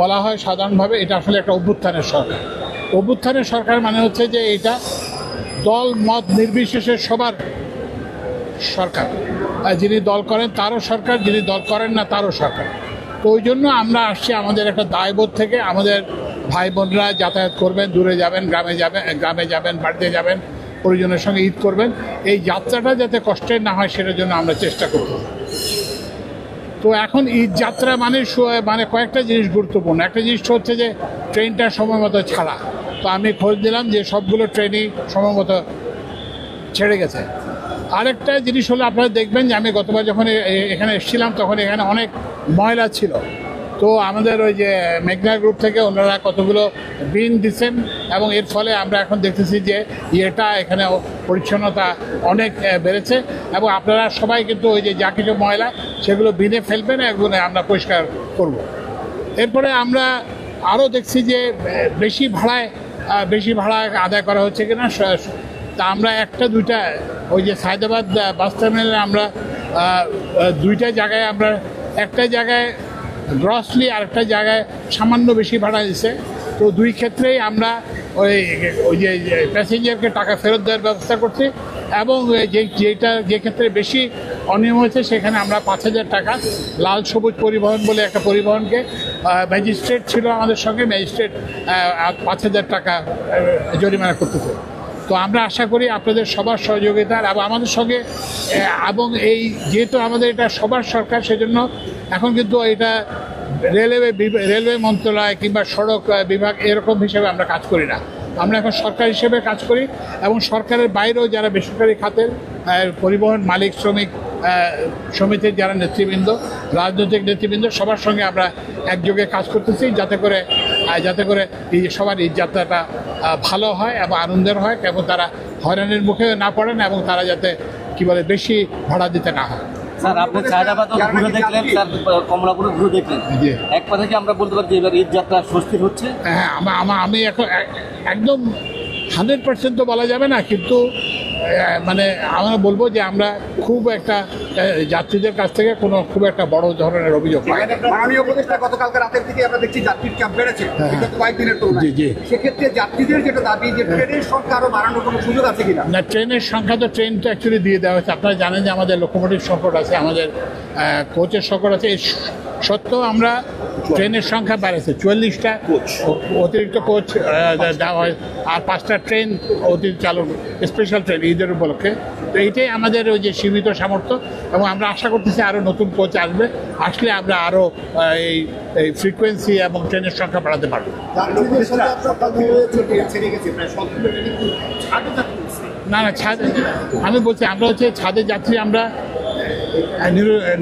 বলা হয় সাধারণভাবে এটা আসলে একটা অভ্যুত্থানের সরকার। অভ্যুত্থানের সরকার মানে হচ্ছে যে এটা দল মত নির্বিশেষে সবার সরকার, যিনি দল করেন তারও সরকার, যিনি দল করেন না তারও সরকার। তো ওই জন্য আমরা আসছি আমাদের একটা দায়বোধ থেকে। আমাদের ভাই বোনরা যাতায়াত করবেন, দূরে যাবেন, গ্রামে যাবেন, বাড়িতে যাবেন, পরিজনের সঙ্গে ঈদ করবেন, এই যাত্রাটা যাতে কষ্টের না হয় সেটার জন্য আমরা চেষ্টা করব। তো এখন ঈদ যাত্রা মানে কয়েকটা জিনিস গুরুত্বপূর্ণ। একটা জিনিস হচ্ছে যে ট্রেনটা সময় মতো ছাড়া। তো আমি খোঁজ দিলাম যে সবগুলো ট্রেনই সময় মতো ছেড়ে গেছে। আরেকটা জিনিস হলো আপনারা দেখবেন যে আমি গতবার যখন এখানে এসেছিলাম তখন এখানে অনেক ময়লা ছিল। তো আমাদের ওই যে মেঘনা গ্রুপ থেকে ওনারা কতগুলো বিন দিচ্ছেন এবং এর ফলে আমরা এখন দেখতেছি যে এখানে পরিচ্ছন্নতা অনেক বেড়েছে এবং আপনারা সবাই কিন্তু ওই যে যা কিছু ময়লা সেগুলো বিনে ফেলবেন, এগুলো আমরা পরিষ্কার করব। এরপরে আমরা আরও দেখছি যে বেশি ভাড়া আদায় করা হচ্ছে কিনা। তা আমরা একটা দুইটা ওই যে সায়দাবাদ বাস টার্মিনালে আমরা দুইটা জায়গায় আমরা একটা জায়গায় গ্রসলি আর একটা জায়গায় সামান্য বেশি ভাড়া দিচ্ছে। তো দুই ক্ষেত্রেই আমরা ওই যে প্যাসেঞ্জারকে টাকা ফেরত দেওয়ার ব্যবস্থা করছি এবং যে ক্ষেত্রে বেশি অনিয়ম হয়েছে সেখানে আমরা 5,000 টাকা লাল সবুজ পরিবহন বলে একটা পরিবহনকে ম্যাজিস্ট্রেট ছিল আমাদের সঙ্গে, ম্যাজিস্ট্রেট 5,000 টাকা জরিমানা করতেছে। তো আমরা আশা করি আপনাদের সবার সহযোগিতার এবং আমাদের সঙ্গে এবং যেহেতু আমাদের এটা সবার সরকার সেজন্য এখন কিন্তু এটা রেলওয়ে মন্ত্রণালয় কিংবা সড়ক বিভাগ এরকম হিসেবে আমরা কাজ করি না। আমরা এখন সরকার হিসেবে কাজ করি এবং সরকারের বাইরেও যারা বেসরকারি খাতের পরিবহন মালিক, শ্রমিক সমিতির যারা নেতৃবৃন্দ, রাজনৈতিক নেতৃবৃন্দ সবার সঙ্গে আমরা একযোগে কাজ করতেছি যাতে করে সবার এই যাত্রাটা ভালো হয় এবং আনন্দের হয় এবং তারা হয়রানির মুখে না পড়েন এবং তারা যাতে বেশি ভাড়া দিতে না হয়। স্যার, আপনি চাঁদাবাদ ঘুরে দেখলেন, স্যার কমলাপুরে ঘুরে দেখলেন, এক কথা কি আমরা বলতে পারি যে এবার ঈদ যাত্রা স্বস্তির হচ্ছে? হ্যাঁ, আমি এখন একদম 100% তো বলা যাবে না, কিন্তু মানে আমরা বলবো যে আমরা খুব একটা যাত্রীদের কাছ থেকে খুব একটা বড় ধরনের অভিযোগ পাই। মাননীয় উপদেষ্টা গতকালকে রাতের দিকে আমরা দেখছি যাত্রীর চাপ বেড়েছে কয়েকদিনের তুলনায়। সেক্ষেত্রে যাত্রীদের যেটা দাবি যে ট্রেনের সংখ্যা আরো বাড়ানোর কোনো সুযোগ আছে কিনা? না, ট্রেনের সংখ্যা তো ট্রেন তো অ্যাকচুয়ালি দিয়ে দেওয়া হয়েছে। আপনারা জানেন যে আমাদের লোকোমোটিভ সংকট আছে, আমাদের কোচের সংকট আছে। এই সত্ত্বেও আমরা ট্রেনের সংখ্যা বাড়েছে, 44টা অতিরিক্ত কোচ দেওয়া হয় আর 5টা ট্রেন অতিরিক্ত চালু স্পেশাল ট্রেন ঈদের উপলক্ষে। তো এইটাই আমাদের ওই যে সীমিত সামর্থ্য এবং আমরা আশা করতেছি আরও নতুন কোচ আসলে আমরা আরও এই ফ্রিকোয়েন্সি এবং ট্রেনের সংখ্যা বাড়াতে পারবো। না, আমি বলছি আমরা ছাদের যাত্রী আমরা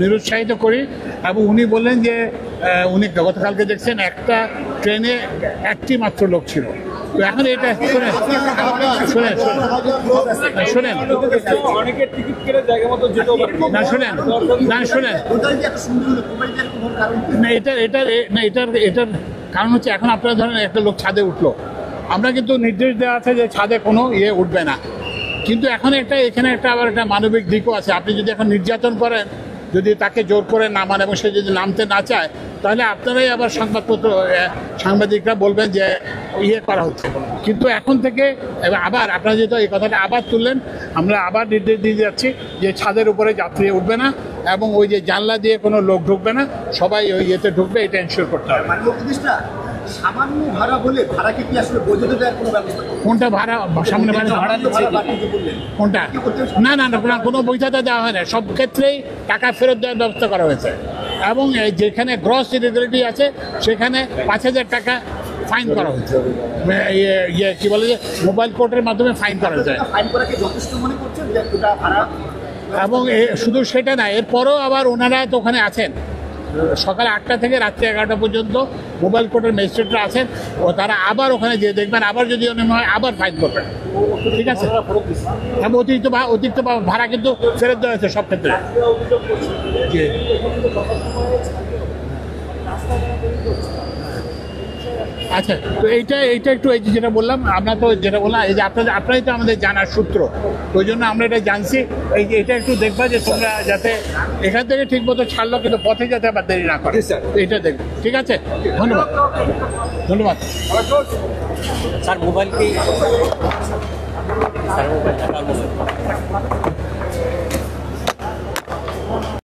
নিরুৎসাহিত করি এবং উনি বললেন যে উনি গতকালকে দেখছেন একটা ট্রেনে একটি মাত্র লোক ছিল। তো এখন এটা শোনেন এটার কারণ হচ্ছে এখন আপনারা ধরেন একটা লোক ছাদে উঠলো, আমরা কিন্তু নির্দেশ দেওয়া আছে যে ছাদে কোনো উঠবে না, কিন্তু এখন এখানে আবার একটা মানবিক দিকও আছে। আপনি যদি এখন নির্যাতন করেন, যদি তাকে জোর করে নামান এবং সে যদি নামতে না চায়, তাহলে আপনারাই আবার সাংবাদিকরা বলবেন যে করা হচ্ছে। কিন্তু এখন থেকে আবার আপনারা যেহেতু এই কথাটা আবার তুললেন, আমরা আবার নির্দেশ দিয়ে যাচ্ছি যে ছাদের উপরে যাত্রী উঠবে না এবং ওই যে জানলা দিয়ে কোনো লোক ঢুকবে না, সবাই ওই ঢুকবে, এটা এনশিওর করতে হবে। সামান্য ভাড়া বলে ভাড়াকে কি আসলে বৈধতা দেওয়ার কোনো ব্যবস্থা? কোনটা ভাড়া? সামনে কোনটা? না, কোনো বৈধতা দেওয়া হয় না। সব ক্ষেত্রেই টাকা ফেরত দেওয়ার ব্যবস্থা করা হয়েছে এবং যেখানে গ্রস ইরেগুলারিটি আছে সেখানে 5,000 টাকা ফাইন করা হয়েছে। কি বলে যে মোবাইল কোর্টের মাধ্যমে ফাইন করা যায় এবং শুধু সেটা না, এরপরও আবার ওনারা তো ওখানে আছেন সকাল 8টা থেকে রাত্রি 11টা পর্যন্ত মোবাইল কোর্টের ম্যাজিস্ট্রেটরা আছেন, ও তারা আবার ওখানে যেয়ে দেখবেন, আবার যদি অনিয়ম হয় আবার ফাইন করবেন। ঠিক আছে, এবং অতিরিক্ত ভাড়া কিন্তু ফেরত দেওয়া হয়েছে সব ক্ষেত্রে। আচ্ছা, তো এইটা একটু এই যে যেটা বললাম, আমরা তো যেটা বললাম এই যে আপনারাই তো আমাদের জানার সূত্র, ওই জন্য আমরা এটা জানছি। এই যে এটা একটু দেখবা যে তোমরা যাতে এখান থেকে ঠিক মতো ছাড়লো, কিন্তু পথে যাতে আবার দেরি না করে, জি, স্যার। এইটা দেখবো। ঠিক আছে, ধন্যবাদ ধন্যবাদ। স্যার মোবাইল কি স্যার মোবাইল